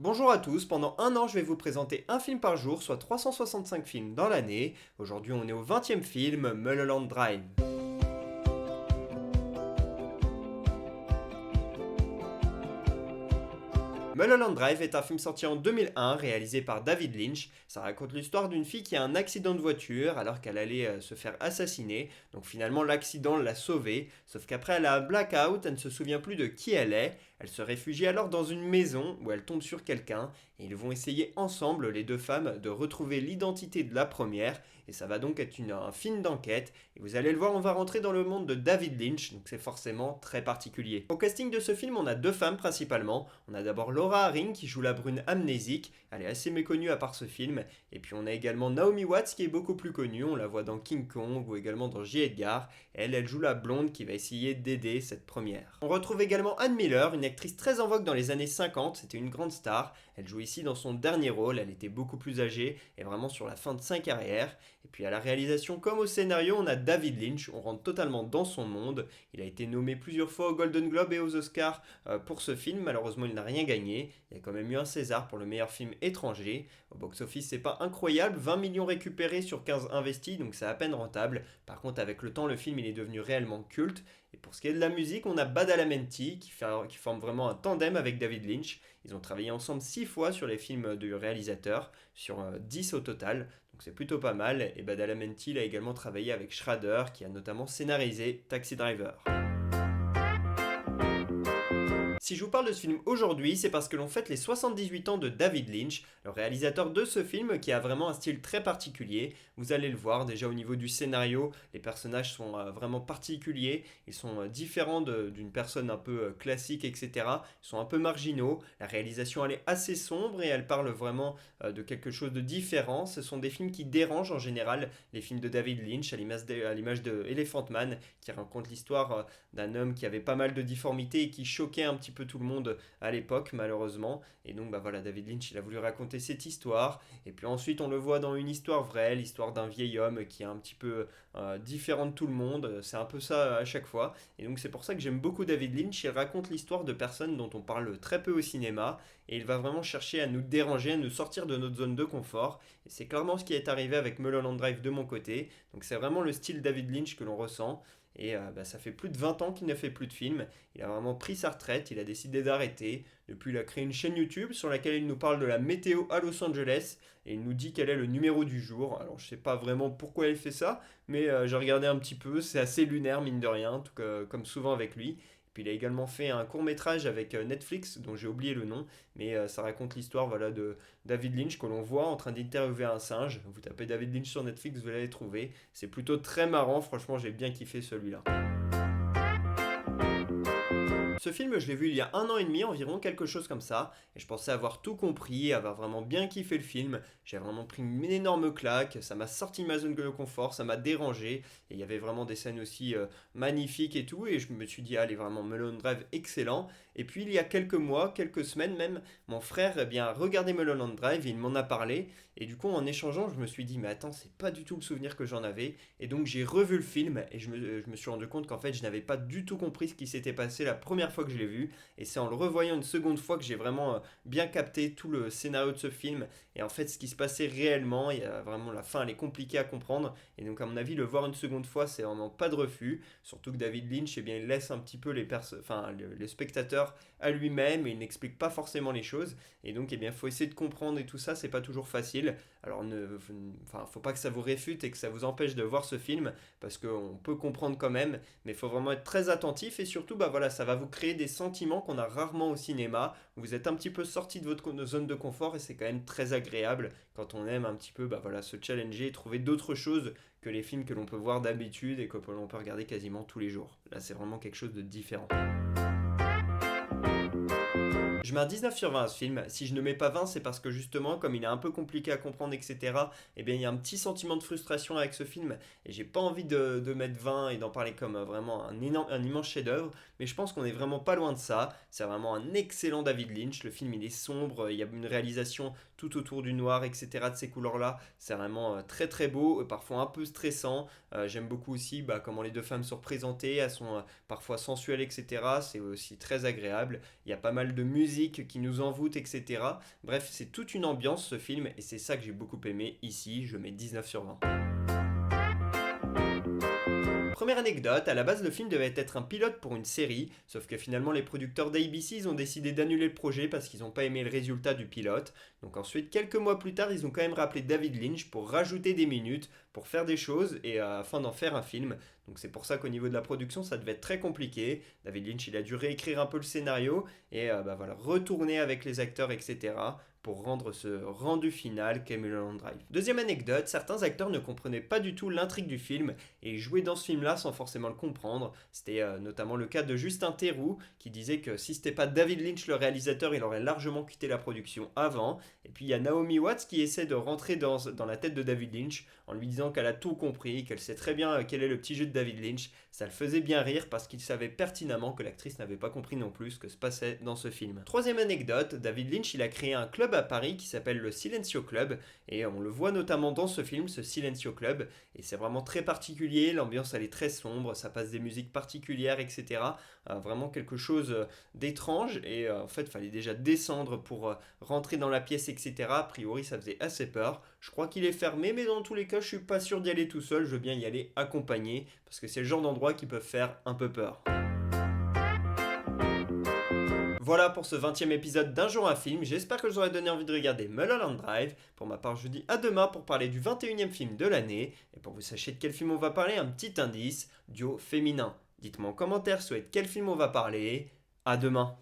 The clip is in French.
Bonjour à tous, pendant un an je vais vous présenter un film par jour, soit 365 films dans l'année. Aujourd'hui on est au 20e film, Mulholland Drive. Mulholland Drive est un film sorti en 2001, réalisé par David Lynch. Ça raconte l'histoire d'une fille qui a un accident de voiture alors qu'elle allait se faire assassiner. Donc finalement l'accident l'a sauvée, sauf qu'après elle a un blackout, elle ne se souvient plus de qui elle est. Elle se réfugie alors dans une maison où elle tombe sur quelqu'un et ils vont essayer ensemble, les deux femmes, de retrouver l'identité de la première. Et ça va donc être un film d'enquête. Et vous allez le voir, on va rentrer dans le monde de David Lynch, donc c'est forcément très particulier. Au casting de ce film, on a deux femmes principalement. On a d'abord Laura Harring qui joue la brune amnésique. Elle est assez méconnue à part ce film. Et puis on a également Naomi Watts qui est beaucoup plus connue. On la voit dans King Kong ou également dans J. Edgar. Elle joue la blonde qui va essayer d'aider cette première. On retrouve également Ann Miller, une actrice très en vogue dans les années 50. C'était une grande star. Elle joue ici dans son dernier rôle. Elle était beaucoup plus âgée et vraiment sur la fin de sa carrière. Et puis à la réalisation comme au scénario, on a David Lynch. On rentre totalement dans son monde. Il a été nommé plusieurs fois aux Golden Globe et aux Oscars pour ce film. Malheureusement, il n'a rien gagné. Il y a quand même eu un César pour le meilleur film étranger. Au box-office, c'est pas incroyable. 20 millions récupérés sur 15 investis, donc c'est à peine rentable. Par contre, avec le temps, le film il est devenu réellement culte. Et pour ce qui est de la musique, on a Badalamenti qui forme vraiment un tandem avec David Lynch. Ils ont travaillé ensemble 6 fois sur les films du réalisateur, sur 10 au total. Donc c'est plutôt pas mal. Et Badalamenti il a également travaillé avec Schrader, qui a notamment scénarisé Taxi Driver. Si je vous parle de ce film aujourd'hui, c'est parce que l'on fête les 78 ans de David Lynch, le réalisateur de ce film qui a vraiment un style très particulier. Vous allez le voir déjà au niveau du scénario, les personnages sont vraiment particuliers, ils sont différents d'une personne un peu classique, etc. Ils sont un peu marginaux, la réalisation elle est assez sombre et elle parle vraiment de quelque chose de différent. Ce sont des films qui dérangent en général, les films de David Lynch, à l'image de Elephant Man, qui raconte l'histoire d'un homme qui avait pas mal de difformités et qui choquait un petit peu tout le monde à l'époque malheureusement. Et donc bah voilà, David Lynch il a voulu raconter cette histoire. Et puis ensuite on le voit dans une histoire vraie, l'histoire d'un vieil homme qui est un petit peu différent de tout le monde. C'est un peu ça à chaque fois. Et donc c'est pour ça que j'aime beaucoup David Lynch. Il raconte l'histoire de personnes dont on parle très peu au cinéma. Et il va vraiment chercher à nous déranger, à nous sortir de notre zone de confort. Et c'est clairement ce qui est arrivé avec Mulholland Drive de mon côté. Donc c'est vraiment le style David Lynch que l'on ressent. Et bah, ça fait plus de 20 ans qu'il ne fait plus de films. Il a vraiment pris sa retraite, il a décidé d'arrêter. Depuis, il a créé une chaîne YouTube sur laquelle il nous parle de la météo à Los Angeles. Et il nous dit quel est le numéro du jour. Alors je sais pas vraiment pourquoi il fait ça, mais j'ai regardé un petit peu. C'est assez lunaire, mine de rien, tout comme souvent avec lui. Puis il a également fait un court métrage avec Netflix, dont j'ai oublié le nom, mais ça raconte l'histoire voilà, de David Lynch que l'on voit en train d'interviewer un singe. Vous tapez David Lynch sur Netflix, vous allez trouver. C'est plutôt très marrant, franchement j'ai bien kiffé celui-là. Ce film, je l'ai vu il y a un an et demi environ, quelque chose comme ça, et je pensais avoir tout compris, avoir vraiment bien kiffé le film. J'ai vraiment pris une énorme claque, ça m'a sorti de ma zone de confort, ça m'a dérangé, et il y avait vraiment des scènes aussi magnifiques et tout, et je me suis dit, allez, vraiment, Mulholland Drive, excellent. Et puis il y a quelques mois, quelques semaines même, mon frère eh bien, a regardé Mulholland Drive, et il m'en a parlé, et du coup en échangeant, je me suis dit, mais attends, c'est pas du tout le souvenir que j'en avais, et donc j'ai revu le film, et je me suis rendu compte qu'en fait, je n'avais pas du tout compris ce qui s'était passé la première fois que je l'ai vu, et c'est en le revoyant une seconde fois que j'ai vraiment bien capté tout le scénario de ce film, et en fait ce qui se passait réellement, il y a vraiment la fin elle est compliquée à comprendre, et donc à mon avis le voir une seconde fois c'est vraiment pas de refus, surtout que David Lynch eh bien, il laisse un petit peu les spectateurs à lui-même, et il n'explique pas forcément les choses, et donc eh bien faut essayer de comprendre et tout ça, c'est pas toujours facile, alors faut pas que ça vous réfute et que ça vous empêche de voir ce film, parce qu'on peut comprendre quand même, mais il faut vraiment être très attentif, et surtout bah voilà, ça va vous créer des sentiments qu'on a rarement au cinéma. Vous êtes un petit peu sorti de votre zone de confort et c'est quand même très agréable quand on aime un petit peu bah voilà, se challenger et trouver d'autres choses que les films que l'on peut voir d'habitude et que l'on peut regarder quasiment tous les jours. Là, c'est vraiment quelque chose de différent. Je mets un 19 sur 20 à ce film. Si je ne mets pas 20, c'est parce que justement, comme il est un peu compliqué à comprendre, etc., eh bien, il y a un petit sentiment de frustration avec ce film. Et j'ai pas envie de mettre 20 et d'en parler comme vraiment un immense chef-d'œuvre. Mais je pense qu'on est vraiment pas loin de ça. C'est vraiment un excellent David Lynch. Le film, il est sombre. Il y a une réalisation tout autour du noir, etc., de ces couleurs-là. C'est vraiment très très beau, parfois un peu stressant. J'aime beaucoup aussi bah, comment les deux femmes sont représentées. Elles sont parfois sensuelles, etc. C'est aussi très agréable. Il y a pas mal de musique musique qui nous envoûte, etc. Bref, c'est toute une ambiance ce film et c'est ça que j'ai beaucoup aimé ici, je mets 19 sur 20. Première anecdote, à la base le film devait être un pilote pour une série, sauf que finalement les producteurs d'ABC ils ont décidé d'annuler le projet parce qu'ils n'ont pas aimé le résultat du pilote. Donc ensuite, quelques mois plus tard, ils ont quand même rappelé David Lynch pour rajouter des minutes, pour faire des choses et afin d'en faire un film. Donc c'est pour ça qu'au niveau de la production, ça devait être très compliqué. David Lynch, il a dû réécrire un peu le scénario et voilà, retourner avec les acteurs, etc. pour rendre ce rendu final qu'est Mulholland Drive. Deuxième anecdote, certains acteurs ne comprenaient pas du tout l'intrigue du film et jouaient dans ce film-là sans forcément le comprendre. C'était notamment le cas de Justin Theroux qui disait que si c'était pas David Lynch le réalisateur, il aurait largement quitté la production avant. Et puis il y a Naomi Watts qui essaie de rentrer dans la tête de David Lynch en lui disant qu'elle a tout compris, qu'elle sait très bien quel est le petit jeu de David Lynch. Ça le faisait bien rire parce qu'il savait pertinemment que l'actrice n'avait pas compris non plus ce que se passait dans ce film. Troisième anecdote, David Lynch il a créé un club à Paris qui s'appelle le Silencio Club et on le voit notamment dans ce film, ce Silencio Club, et c'est vraiment très particulier, l'ambiance elle est très sombre, ça passe des musiques particulières, etc. Vraiment quelque chose d'étrange et en fait il fallait déjà descendre pour rentrer dans la pièce, etc. A priori ça faisait assez peur. Je crois qu'il est fermé mais dans tous les cas je suis pas sûr d'y aller tout seul, je veux bien y aller accompagné parce que c'est le genre d'endroit qui peuvent faire un peu peur. Voilà pour ce 20e épisode d'Un jour un film, j'espère que je vous aurai donné envie de regarder Mulholland Drive. Pour ma part je vous dis à demain pour parler du 21e film de l'année, et pour que vous sachiez de quel film on va parler, un petit indice, duo féminin. Dites-moi en commentaire quel film on va parler, à demain.